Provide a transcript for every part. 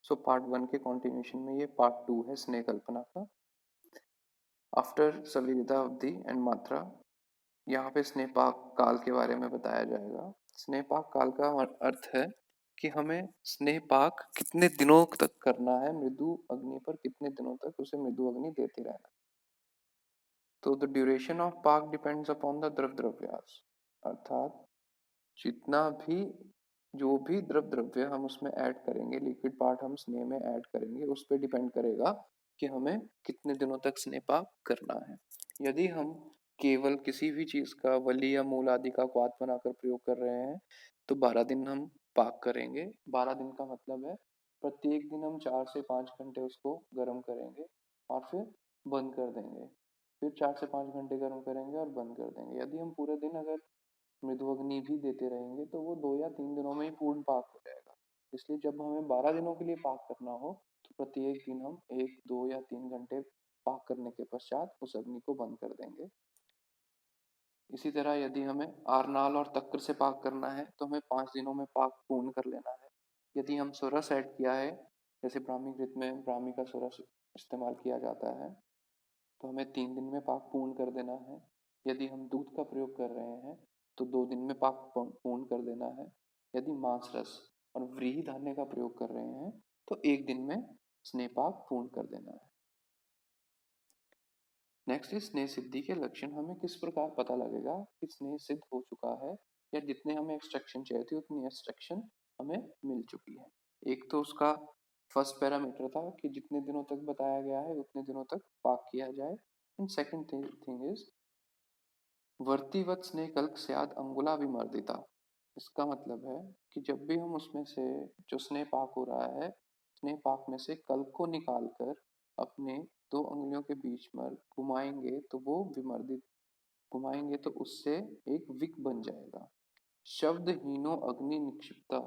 So part 1 के continuation में ये पार्ट 2 है स्नेह कल्पना का। आफ्टर सविता अवधि एंड मात्रा, यहाँ पे स्नेहपाक काल के बारे में बताया जाएगा। स्नेहपाक काल का अर्थ है कि हमें स्नेहपाक कितने दिनों तक करना है, मृदु अग्नि पर कितने दिनों तक उसे मृदु अग्नि देते रहना। तो द ड्यूरेशन ऑफ पाक डिपेंड्स अपॉन द द्रव द्रव्यास, अर्थात जितना भी जो भी द्रव द्रव्य हम उसमें ऐड करेंगे, लिक्विड पार्ट हम स्नेह में ऐड करेंगे, उस पर डिपेंड करेगा कि हमें कितने दिनों तक स्नेह पाक करना है। यदि हम केवल किसी भी चीज का वली या मूल आदि का क्वाथ बनाकर प्रयोग कर रहे हैं तो 12 दिन हम पाक करेंगे। 12 दिन का मतलब है प्रत्येक दिन हम 4 से 5 घंटे उसको गर्म करेंगे और फिर बंद कर देंगे, फिर 4 से 5 घंटे गर्म करेंगे और बंद कर देंगे। यदि हम पूरे दिन अगर मृदु अग्नि भी देते रहेंगे तो वो 2 या 3 दिनों में ही पूर्ण पाक हो जाएगा। इसलिए जब हमें 12 दिनों के लिए पाक करना हो तो प्रत्येक दिन हम 1, 2 या 3 घंटे पाक करने के पश्चात उस अग्नि को बंद कर देंगे। इसी तरह यदि हमें आरनाल और तक्र से पाक करना है तो हमें 5 दिनों में पाक पूर्ण कर लेना है। यदि हम सोरस ऐड किया है, जैसे ब्राह्मी घृत में ब्राह्मी का सोरस इस्तेमाल किया जाता है, तो हमें 3 दिन में पाक पूर्ण कर देना है। यदि हम दूध का प्रयोग कर रहे हैं तो 2 दिन में पाक पूर्ण कर देना है। यदि मांस रस और व्रीहि धान्य का प्रयोग कर रहे हैं तो 1 दिन में स्नेह पाक पूर्ण कर देना है। नेक्स्ट इज स्नेह सिद्धि के लक्षण। हमें किस प्रकार पता लगेगा कि स्नेह सिद्ध हो चुका है या जितने हमें एक्सट्रैक्शन चाहिए थी उतनी एक्सट्रैक्शन हमें मिल चुकी है। एक तो उसका फर्स्ट पैरामीटर था कि जितने दिनों तक बताया गया है उतने दिनों तक पाक किया जाए। एंड सेकंड थिंग इज वर्तिवत स्नेह कल्क स्याद अंगुला विमर्दिता। इसका मतलब है कि जब भी हम उसमें से जो स्नेह पाक हो रहा है, स्नेह पाक में से कल्क को निकाल कर अपने 2 अंगुलियों के बीच में घुमाएंगे तो वो विमर्दित, घुमाएंगे तो उससे एक विक बन जाएगा। शब्द हीनो अग्नि निक्षिप्ता,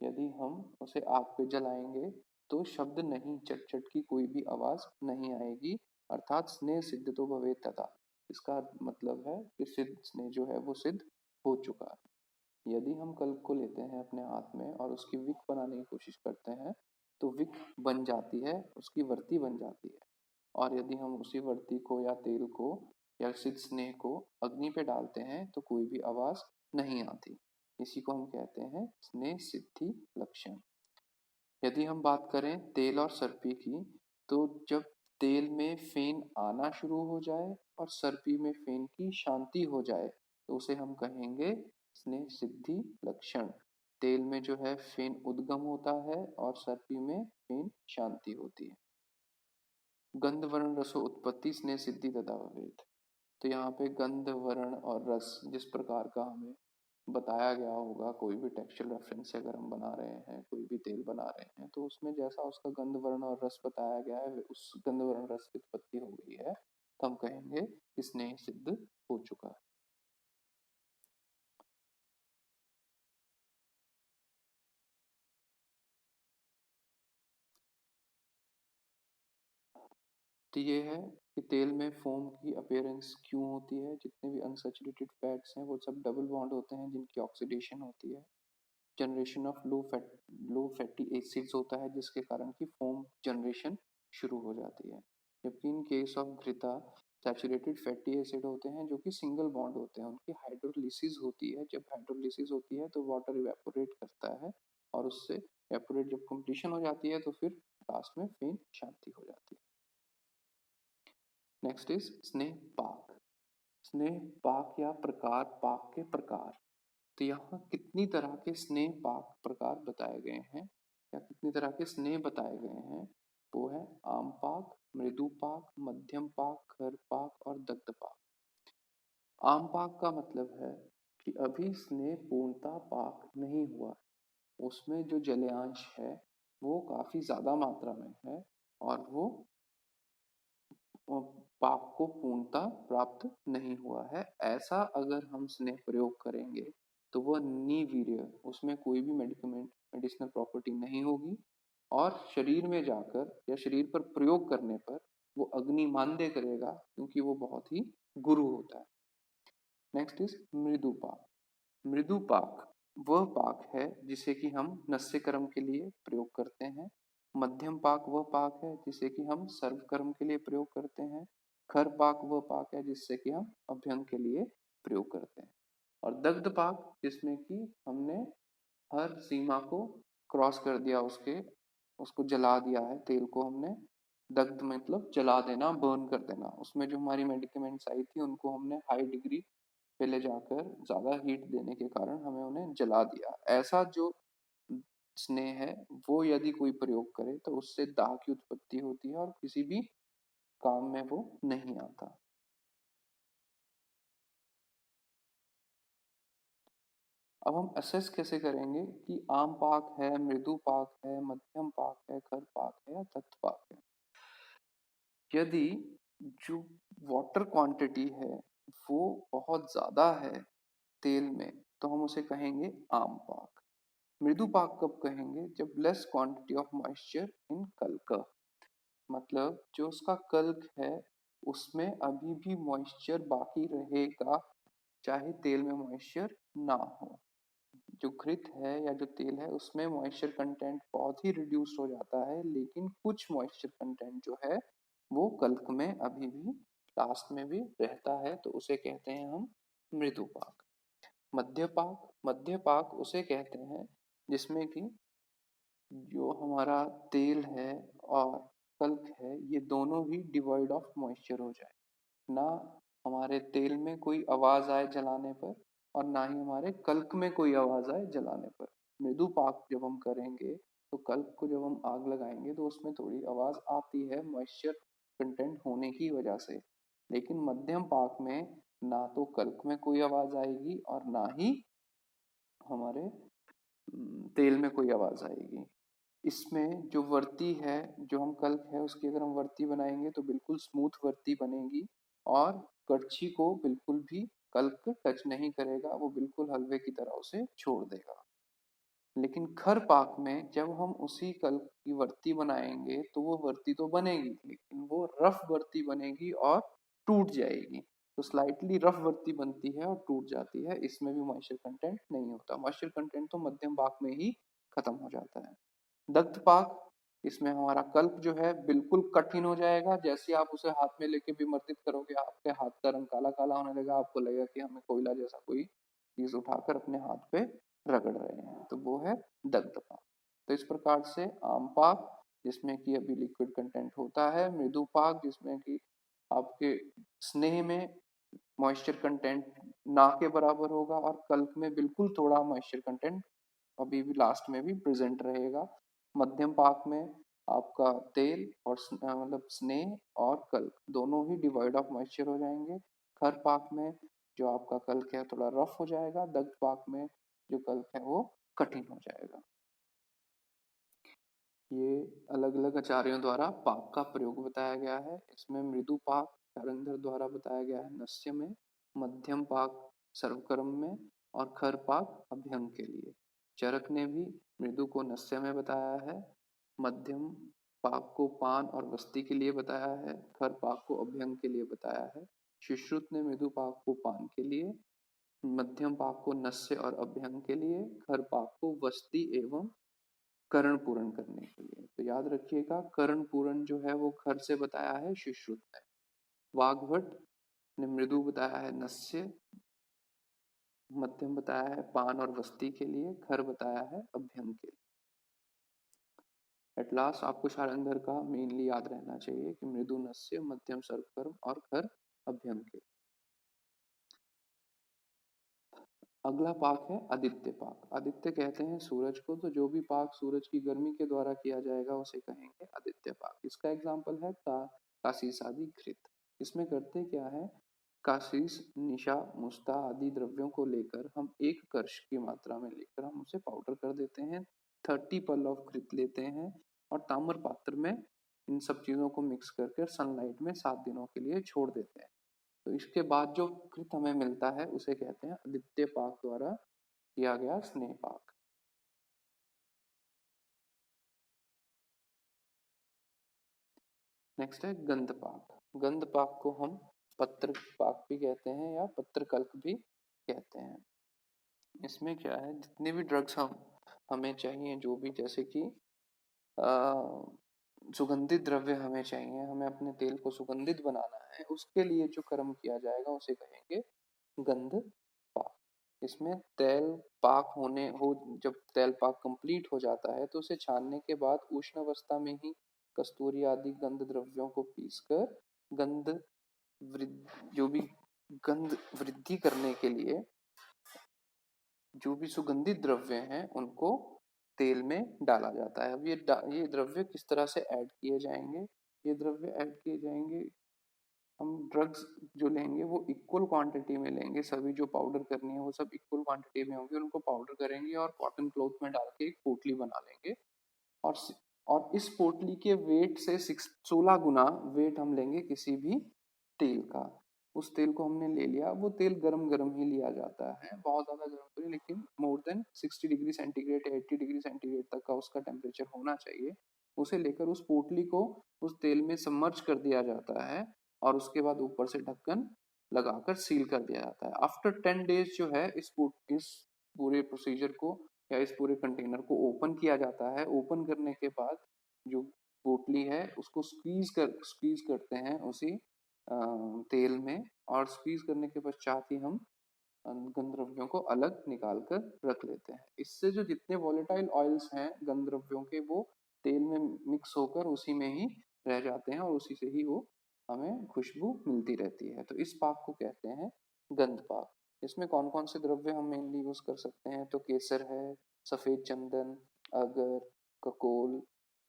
यदि हम उसे आग पे जलाएंगे तो शब्द नहीं, चट चट की कोई भी आवाज नहीं आएगी, अर्थात स्नेह सिद्ध तो भवेत तथा। इसका मतलब है कि सिद्ध स्नेह जो है वो सिद्ध हो चुका है। यदि हम कल्प को लेते हैं अपने हाथ में और उसकी विक बनाने की कोशिश करते हैं तो विक बन जाती है, उसकी वर्ती बन जाती है। और यदि हम उसी वर्ती को या तेल को या सिद्ध स्नेह को अग्नि पे डालते हैं तो कोई भी आवाज नहीं आती। इसी को हम कहते हैं स्नेह सिद्धि लक्षण। यदि हम बात करें तेल और सर्पी की, तो जब तेल में फेन आना शुरू हो जाए और सर्पी में फेन की शांति हो जाए तो उसे हम कहेंगे स्नेह सिद्धि लक्षण। तेल में जो है फेन उद्गम होता है और सर्पी में फेन शांति होती है। गंध वर्ण रसो उत्पत्ति स्नेह सिद्धि तथा भवेत। तो यहाँ पे गंध वर्ण और रस जिस प्रकार का हमें बताया गया होगा, कोई भी टेक्सचुअल रेफरेंस से अगर हम बना रहे हैं, कोई भी तेल बना रहे हैं, तो उसमें जैसा उसका गंध वर्ण और रस बताया गया है उस गंध वर्ण रस की उत्पत्ति हो गई है, तो हम कहेंगे कि स्नेह सिद्ध हो चुका है। तो ये है कि तेल में फोम की अपीयरेंस क्यों होती है। जितने भी अनसैचुरेटेड फैट्स हैं वो सब डबल बॉन्ड होते हैं जिनकी ऑक्सीडेशन होती है। Generation of low fatty acids होता है जिसके कारण की फोम जनरेशन शुरू हो जाती है। जबकि इन केस ऑफ घृता सैचुरेटेड फैटी एसिड होते हैं जो कि सिंगल बॉन्ड होते हैं, उनकी हाइड्रोलिसिस होती है। जब हाइड्रोलिसिस होती है तो वाटर इवेपोरेट करता है और उससे इवेपोरेट जब कंप्लीशन हो जाती है तो फिर लास्ट में फेन शांति हो जाती है। नेक्स्ट इज स्नेह पाक। स्नेह पाक या प्रकार, पाक के प्रकार। तो यहाँ कितनी तरह के स्नेह पाक प्रकार बताए गए हैं या कितनी तरह के स्नेह बताए गए हैं, वो है आम पाक, मृदु पाक, मध्यम पाक, घर पाक और दग्ध पाक। आम पाक का मतलब है कि अभी स्नेह पूर्णता पाक नहीं हुआ, उसमें जो जलयांश है वो काफी ज्यादा मात्रा में है और वो पाप को पूर्णता प्राप्त नहीं हुआ है। ऐसा अगर हम स्नेह प्रयोग करेंगे तो वह निवीर्य, उसमें कोई भी मेडिसिनल प्रॉपर्टी नहीं होगी और शरीर में जाकर या शरीर पर प्रयोग करने पर वो अग्नि मांद्य करेगा क्योंकि वो बहुत ही गुरु होता है। नेक्स्ट इज मृदु पाक। मृदु पाक वह पाक है जिसे कि हम नस्य कर्म के लिए प्रयोग करते हैं। मध्यम पाक वह पाक है जिसे कि हम सर्व कर्म के लिए प्रयोग करते हैं। खर पाक वह पाक है जिससे कि हम अभ्यंग के लिए प्रयोग करते हैं। और दग्ध पाक जिसमें कि हमने हर सीमा को क्रॉस कर दिया, उसको जला दिया है, तेल को हमने दग्ध मतलब जला देना, बर्न कर देना। उसमें जो हमारी मेडिकेमेंट्स आई थी उनको हमने हाई डिग्री पे ले जाकर ज़्यादा हीट देने के कारण हमें उन्हें जला दिया। ऐसा जो स्नेह है वो यदि कोई प्रयोग करे तो उससे दाह की उत्पत्ति होती है और किसी भी काम में वो नहीं आता। अब हम असेस कैसे करेंगे कि आम पाक है, मृदु पाक है, मध्यम पाक है, खर पाक है या तत्व पाक है। यदि जो वाटर क्वांटिटी है वो बहुत ज्यादा है तेल में तो हम उसे कहेंगे आम पाक। मृदु पाक कब कहेंगे? जब less quantity of moisture in कल्क, मतलब जो उसका कल्क है उसमें अभी भी मॉइस्चर बाकी रहेगा चाहे तेल में मॉइस्चर ना हो। जो घृत है या जो तेल है उसमें मॉइस्चर कंटेंट बहुत ही रिड्यूस हो जाता है, लेकिन कुछ मॉइस्चर कंटेंट जो है वो कल्क में अभी भी लास्ट में भी रहता है, तो उसे कहते हैं हम मृदु पाक। मध्य पाक उसे कहते हैं जिसमें कि जो हमारा तेल है और कल्क है ये दोनों ही डिवॉइड ऑफ मॉइस्चर हो जाए, ना हमारे तेल में कोई आवाज आए जलाने पर और ना ही हमारे कल्क में कोई आवाज आए जलाने पर। मृदु पाक जब हम करेंगे तो कल्क को जब हम आग लगाएंगे तो उसमें थोड़ी आवाज आती है मॉइस्चर कंटेंट होने की वजह से, लेकिन मध्यम पाक में ना तो कल्क में कोई आवाज आएगी और ना ही हमारे तेल में कोई आवाज आएगी। इसमें जो वर्ती है, जो हम कल्क है उसकी अगर हम वर्ती बनाएंगे तो बिल्कुल स्मूथ वर्ती बनेगी और कड़छी को बिल्कुल भी कल्क टच नहीं करेगा, वो बिल्कुल हलवे की तरह उसे छोड़ देगा। लेकिन खर पाक में जब हम उसी कल्क की वर्ती बनाएंगे तो वो वर्ती तो बनेगी लेकिन वो रफ वर्ती बनेगी और टूट जाएगी। तो स्लाइटली रफ वर्ती बनती है और टूट जाती है, इसमें भी मॉइस्चर कंटेंट नहीं होता। मॉइस्चर कंटेंट तो मध्यम पाक में ही खत्म हो जाता है। दग्ध पाक, इसमें हमारा कल्प जो है बिल्कुल कठिन हो जाएगा, जैसे आप उसे हाथ में लेके विमर्दित करोगे आपके हाथ का रंग काला काला होने लगेगा, आपको लगेगा कि हमें कोयला जैसा कोई चीज उठाकर अपने हाथ पे रगड़ रहे हैं, तो वो है दग्ध पाक। तो इस प्रकार से आम पाक जिसमें कि अभी लिक्विड कंटेंट होता है, मृदु पाक जिसमें कि आपके स्नेह में मॉइस्चर कंटेंट ना के बराबर होगा और कल्प में बिल्कुल थोड़ा मॉइस्चर कंटेंट अभी भी लास्ट में भी प्रेजेंट रहेगा। मध्यम पाक में आपका तेल और मतलब स्नेह और कल्क दोनों ही डिवाइड ऑफ मॉइस्चर हो जाएंगे। खर पाक में जो आपका कल्क है थोड़ा रफ हो जाएगा, दग्ध पाक में जो कल्क है वो कठिन हो जाएगा। ये अलग अलग आचार्यों द्वारा पाक का प्रयोग बताया गया है। इसमें मृदु पाक चारंधर द्वारा बताया गया है नस्य में, मध्यम पाक सर्वकर्म में और खर पाक अभ्यंग के लिए। चरक ने भी मृदु को नस्य में बताया है, मध्यम पाक को पान और वस्ती के लिए बताया है, खर पाक को अभ्यंग के लिए बताया है। सुश्रुत ने मृदु पाक को पान के लिए, मध्यम पाक को नस्य और अभ्यंग के लिए, खर पाक को वस्ती एवं करण पूरण करने के लिए। तो याद रखिएगा करण पूरण जो है वो खर से बताया है सुश्रुत ने, वाग्भट ने मृदु बताया है नस्य, मध्यम बताया है पान और वस्ती के लिए, खर बताया है अभ्यंग के लिए। एट लास्ट आपको शारंगर का मेनली याद रहना चाहिए कि मृदु नस्य, मध्यम सर्वकर्म और खर अभ्यंग के। अगला पाक है आदित्य पाक। आदित्य कहते हैं सूरज को, तो जो भी पाक सूरज की गर्मी के द्वारा किया जाएगा उसे कहेंगे आदित्य पाक। इसका एग्जाम्पल है काशीस आदि घृत। इसमें करते क्या है, काशीस, निशा, मुस्ता आदि द्रव्यों को लेकर हम एक कर्ष की मात्रा में लेकर हम उसे पाउडर कर देते हैं, 30 पल ऑफ घृत लेते हैं और ताम्र पात्र में इन सब चीजों को मिक्स करके सनलाइट में 7 दिनों के लिए छोड़ देते हैं। तो इसके बाद जो कृत हमें मिलता है उसे कहते हैं आदित्य पाक द्वारा किया गया स्नेह पाक। नेक्स्ट है गंध पाक। गंध पाक को हम पत्र पाक भी कहते हैं या पत्रकल्प भी कहते हैं। इसमें क्या है, जितने भी ड्रग्स हमें चाहिए, जो भी जैसे कि सुगंधित द्रव्य हमें चाहिए, हमें अपने तेल को सुगंधित बनाना है, उसके लिए जो कर्म किया जाएगा उसे कहेंगे गंध पाक। इसमें तेल पाक होने हो जब तेल पाक कंप्लीट हो जाता है तो उसे छानने के बाद उष्ण अवस्था में ही कस्तूरी आदि गंध द्रव्यों को पीसकर गंध जो भी गंध वृद्धि करने के लिए जो भी सुगंधित द्रव्य हैं उनको तेल में डाला जाता है। अब ये द्रव्य किस तरह से ऐड किए जाएंगे? ये द्रव्य ऐड किए जाएंगे, हम ड्रग्स जो लेंगे वो इक्वल क्वांटिटी में लेंगे, सभी जो पाउडर करनी है वो सब इक्वल क्वांटिटी में होंगे, उनको पाउडर करेंगे और कॉटन क्लॉथ में डाल के एक पोटली बना लेंगे और इस पोटली के वेट से 16 गुना वेट हम लेंगे किसी भी तेल का। उस तेल को हमने ले लिया, वो तेल गरम गरम ही लिया जाता है, बहुत ज़्यादा गर्म तो नहीं, लेकिन मोर देन 60 डिग्री सेंटीग्रेड या 80 डिग्री सेंटीग्रेड तक का उसका टेम्परेचर होना चाहिए। उसे लेकर उस पोटली को उस तेल में सबमर्ज कर दिया जाता है और उसके बाद ऊपर से ढक्कन लगाकर सील कर दिया जाता है। आफ्टर 10 डेज जो है इस पूरे प्रोसीजर को या इस पूरे कंटेनर को ओपन किया जाता है। ओपन करने के बाद जो पोटली है उसको स्क्वीज करते हैं उसी तेल में, और स्क्वीज करने के पश्चात ही हम गंध द्रव्यों को अलग निकाल कर रख लेते हैं। इससे जो जितने वॉलेटाइल ऑयल्स हैं गंध द्रव्यों के वो तेल में मिक्स होकर उसी में ही रह जाते हैं और उसी से ही वो हमें खुशबू मिलती रहती है। तो इस पाक को कहते हैं गंध पाक। इसमें कौन कौन से द्रव्य हम मेनली यूज कर सकते हैं? तो केसर है, सफेद चंदन, अगर, ककोल,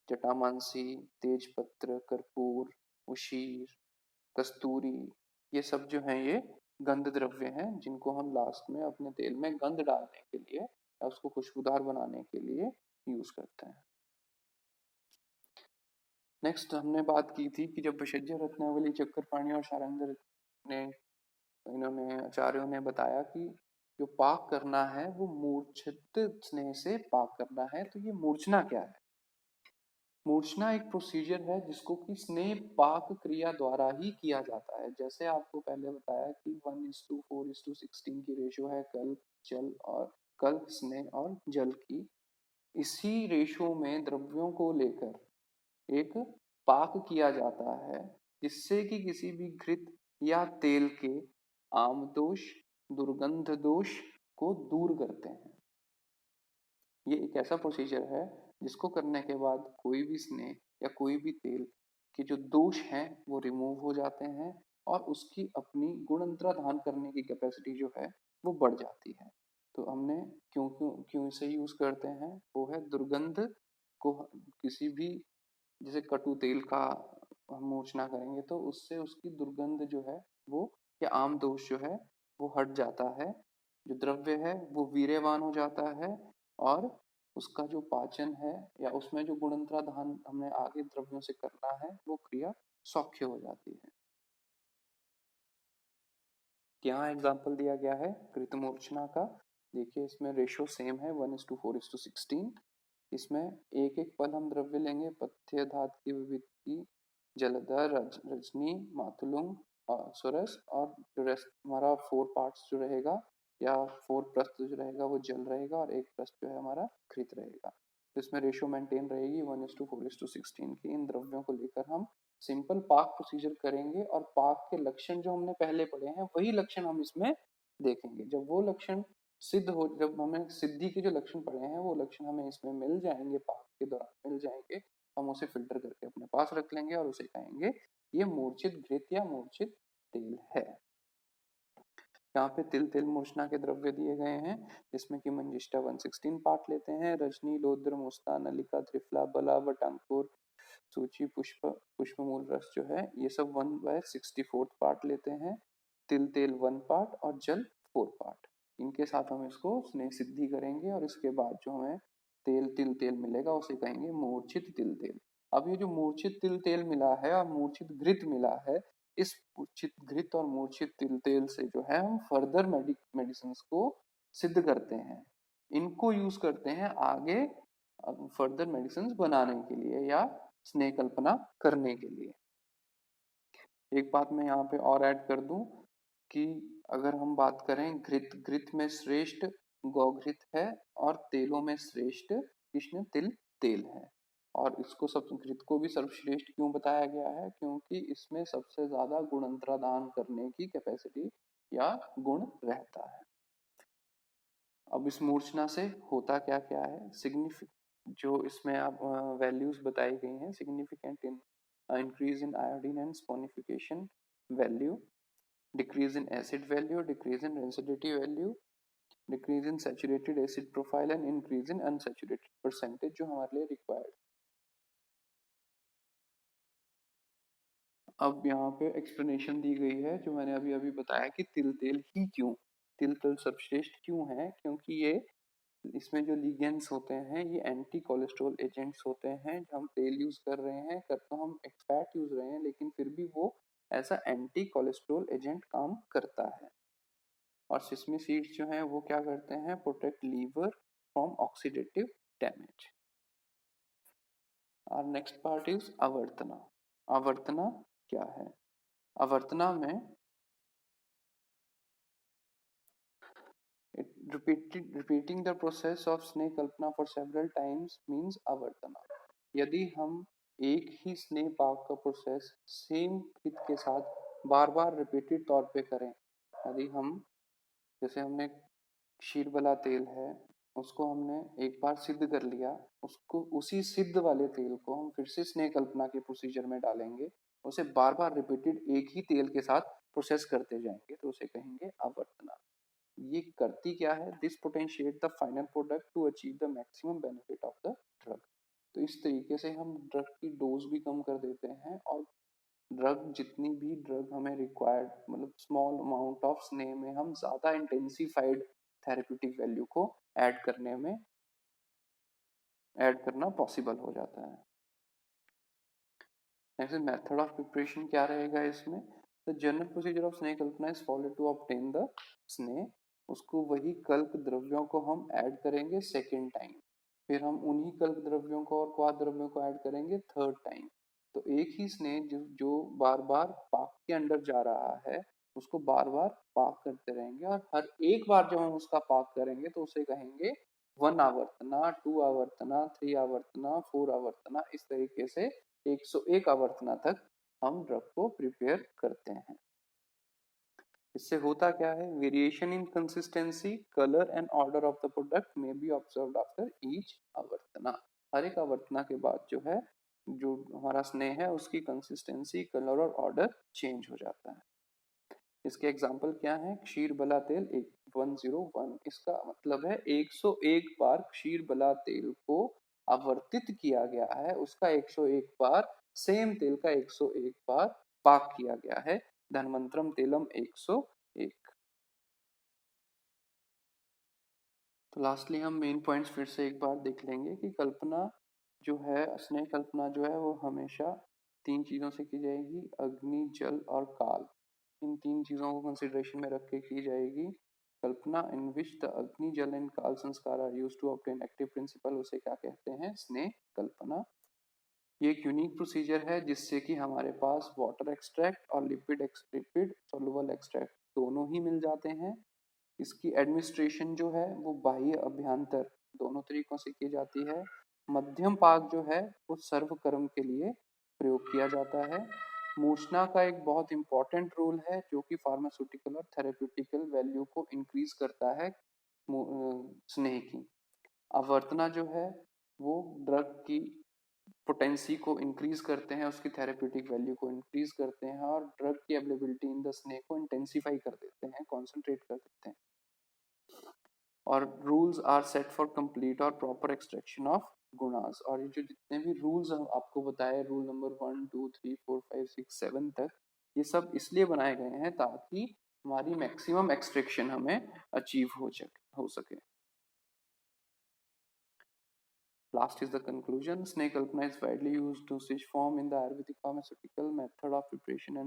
जटामांसी, तेजपत्र, कर्पूर, उशीर, कस्तूरी, ये सब जो हैं ये गंध द्रव्य हैं जिनको हम लास्ट में अपने तेल में गंध डालने के लिए या उसको खुशबूदार बनाने के लिए यूज करते हैं। नेक्स्ट हमने बात की थी कि जब भषज्य रत्नावली, चक्करपाणी और शारंगर ने इन्होंने आचार्यों ने बताया कि जो पाक करना है वो मूर्छित स्नेह से पाक करना है। तो ये मूर्छना क्या है? मूर्छना एक प्रोसीजर है जिसको कि स्नेह पाक क्रिया द्वारा ही किया जाता है। जैसे आपको पहले बताया कि 1:4:16 की रेशो है कल, स्नेह और जल की। इसी रेशो में द्रव्यों को लेकर एक पाक किया जाता है जिससे कि किसी भी घृत या तेल के आम दोष, दुर्गंध दोष को दूर करते हैं। ये एक ऐसा प्रोसीजर है जिसको करने के बाद कोई भी स्नेह या कोई भी तेल के जो दोष हैं वो रिमूव हो जाते हैं और उसकी अपनी गुणंतराधान करने की कैपेसिटी जो है वो बढ़ जाती है। तो हमने क्यों क्यों क्यों इसे यूज करते हैं? वो है दुर्गंध को, किसी भी जैसे कटु तेल का हम मूर्छना करेंगे तो उससे उसकी दुर्गंध जो है वो या आम दोष जो है वो हट जाता है, जो द्रव्य है वो वीर्यवान हो जाता है और उसका जो पाचन है या उसमें जो गुणंतराधान हमें आगे द्रव्यों से करना है वो क्रिया सौख्य हो जाती है। यहाँ एग्जाम्पल दिया गया है कृतमूर्छना का। देखिए इसमें रेशो सेम है 1:4:16। इसमें एक एक पल हम द्रव्य लेंगे, पथ्य धात की विभक्ति, जलधर, रजनी, मातुलुंग और सुरस, और जो रेस्ट हमारा 4 पार्ट्स जो रहेगा या 4 प्रस्थ जो रहेगा वो जल रहेगा और एक प्रस्थ जो है हमारा कृत रहेगा। तो इसमें रेशो मेंटेन रहेगी 1:4:16 की। इन द्रव्यों को लेकर हम सिंपल पाक प्रोसीजर करेंगे और पाक के लक्षण जो हमने पहले पढ़े हैं वही लक्षण हम इसमें देखेंगे। जब वो लक्षण सिद्ध हो, जब हमें सिद्धि के जो लक्षण पढ़े हैं वो लक्षण हमें इसमें मिल जाएंगे, पाक के दौरान मिल जाएंगे, हम उसे फिल्टर करके अपने पास रख लेंगे और उसे कहेंगे ये मूर्छित घृत या मूर्छित तेल है। यहाँ पे तिल तेल मूर्छना के द्रव्य दिए गए हैं जिसमें कि मंजिष्ठा 116 पार्ट लेते हैं, रजनी, लोद्र, मुस्ता, नलिका, त्रिफला, बला, वटांकुर, सूची, पुष्पमूल रस जो है ये सब 1/64 पार्ट लेते हैं, तिल तेल 1 पार्ट और जल 4 पार्ट। इनके साथ हम इसको स्नेह सिद्धि करेंगे और इसके बाद जो हमें तिल तेल मिलेगा उसे कहेंगे मूर्छित तिल तेल। अब ये जो मूर्छित तिल तेल मिला है और मूर्छित घृत मिला है, इस मूर्छित घृत और मूर्छित तिल तेल से जो है हम फर्दर मेडिसिन को सिद्ध करते हैं, इनको यूज करते हैं आगे फर्दर मेडिसिन बनाने के लिए या स्नेह कल्पना करने के लिए। एक बात मैं यहाँ पे और ऐड कर दूं कि अगर हम बात करें घृत में श्रेष्ठ गौघृत है और तेलों में श्रेष्ठ कृष्ण तिल तेल है। और इसको सब घृत को भी सर्वश्रेष्ठ क्यों बताया गया है? क्योंकि इसमें सबसे ज्यादा गुणंतरादान करने की कैपेसिटी या गुण रहता है। अब इस मूर्छना से होता क्या क्या है? जो इसमें आप वैल्यूज बताई गई हैं, significant increase in iodine and saponification value, decrease in acid value, decrease in rancidity value, decrease in saturated acid profile and increase in unsaturated percentage जो हमारे लिए रिक्वायर्ड। अब यहाँ पे एक्सप्लेनेशन दी गई है जो मैंने अभी अभी बताया कि तिल तेल ही क्यों, तिल तेल सर्वश्रेष्ठ क्यों है? क्योंकि ये इसमें जो लिगेंड्स होते हैं ये एंटी कोलेस्ट्रॉल एजेंट्स होते हैं। हम तेल यूज कर रहे हैं, कर तो हम एक फैट यूज रहे हैं, लेकिन फिर भी वो ऐसा एंटी कोलेस्ट्रॉल एजेंट काम करता है। और सिसमी सीड्स जो हैं वो क्या करते हैं? Protect liver from oxidative damage. और नेक्स्ट पार्ट इज आवर्तना। आवर्तना क्या है? आवर्तना में repeating the process of स्नेह कल्पना for several times means आवर्तना। यदि हम एक ही स्नेह पाक का प्रोसेस सेम कृत के साथ बार बार रिपीटेड तौर पे करें, यदि हम जैसे हमने क्षीरबला तेल है उसको हमने एक बार सिद्ध कर लिया, उसको उसी सिद्ध वाले तेल को हम फिर से स्नेह कल्पना के प्रोसीजर में डालेंगे, उसे बार बार रिपीटेड एक ही तेल के साथ प्रोसेस करते जाएंगे तो उसे कहेंगे आवर्तना। ये करती क्या है? This potentiate the final product to achieve the maximum benefit of the drug. तो इस तरीके से हम ड्रग की डोज भी कम कर देते हैं और ड्रग जितनी भी ड्रग हमें रिक्वायर्ड मतलब स्मॉल अमाउंट ऑफ स्नेह में हम ज्यादा इंटेंसिफाइड थेरेप्यूटिक वैल्यू को ऐड करने में ऐड करना पॉसिबल हो जाता है। नेक्स्ट मेथड ऑफ प्रिपरेशन क्या रहेगा इसमें? द जनरल प्रोसीजर ऑफ स्नेह कल्पना is follow to obtain the स्नेह। उसको वही कल्प द्रव्यों को हम ऐड करेंगे सेकेंड टाइम, फिर हम उन्हीं कल्प द्रव्यों को और क्वाद द्रव्यों को ऐड करेंगे थर्ड टाइम। तो एक ही स्नेह जो बार बार पाक के अंदर जा रहा है उसको बार बार पाक करते रहेंगे, और हर एक बार जब हम उसका पाक करेंगे तो उसे कहेंगे 1 आवर्तना, 2 आवर्तना, 3 आवर्तना, 4 आवर्तना। इस तरीके से 101 आवर्तना तक हम ड्रग को प्रिपेयर करते हैं। इससे होता क्या है? Variation in consistency, colour and order of the product may be observed after each आवर्तना। हर एक आवर्तना के बाद जो है जो हमारा स्नेह है उसकी कंसिस्टेंसी, कलर और ऑर्डर चेंज हो जाता है। इसके एग्जाम्पल क्या है? क्षीर बला तेल 101। इसका मतलब है 101 बार क्षीर बला तेल को आवर्तित किया गया है, उसका 101 बार सेम तेल का 101 बार पाक किया गया है। धनवंतरम तेलम 101। तो लास्टली हम मेन पॉइंट्स फिर से एक बार देख लेंगे कि कल्पना जो है, स्नेह कल्पना जो है वो हमेशा तीन चीजों से की जाएगी, अग्नि, जल और काल। इन तीन चीजों को कंसिडरेशन में रख के की जाएगी कल्पना। इन विच द अग्नि, जल एंड काल संस्कार are used to obtain active principle, उसे क्या कहते हैं? स्नेह कल्पना। ये एक यूनिक प्रोसीजर है जिससे कि हमारे पास वाटर एक्सट्रैक्ट और लिपिड सोलुबल एक्सट्रैक्ट दोनों ही मिल जाते हैं। इसकी एडमिनिस्ट्रेशन जो है वो बाह्य अभ्यंतर दोनों तरीकों से की जाती है। मध्यम पाक जो है वो सर्व कर्म के लिए प्रयोग किया जाता है। मूर्छना का एक बहुत इंपॉर्टेंट रोल है जो कि फार्मास्यूटिकल और थेरेप्यूटिकल वैल्यू को इंक्रीज करता है स्नेह की। आवर्तना जो है वो ड्रग की पोटेंसी को इंक्रीज करते हैं, उसकी थेरेप्यूटिक वैल्यू को इंक्रीज करते हैं और ड्रग की अवेलेबिलिटी इन द स्नेह को इंटेंसिफाई कर देते हैं, कॉन्सेंट्रेट कर देते हैं। और rules are set for complete और प्रॉपर एक्सट्रैक्शन ऑफ गुणास। और ये जो जितने भी रूल्स हम आपको बताए, रूल नंबर 1 2 3 4 5 6 7 तक, ये सब इसलिए बनाए गए हैं ताकि हमारी मैक्सिमम एक्सट्रैक्शन हमें अचीव हो सके। Last is the conclusion. Snake Kalpana is widely used dosage form in the Ayurvedic pharmaceutical method of preparation and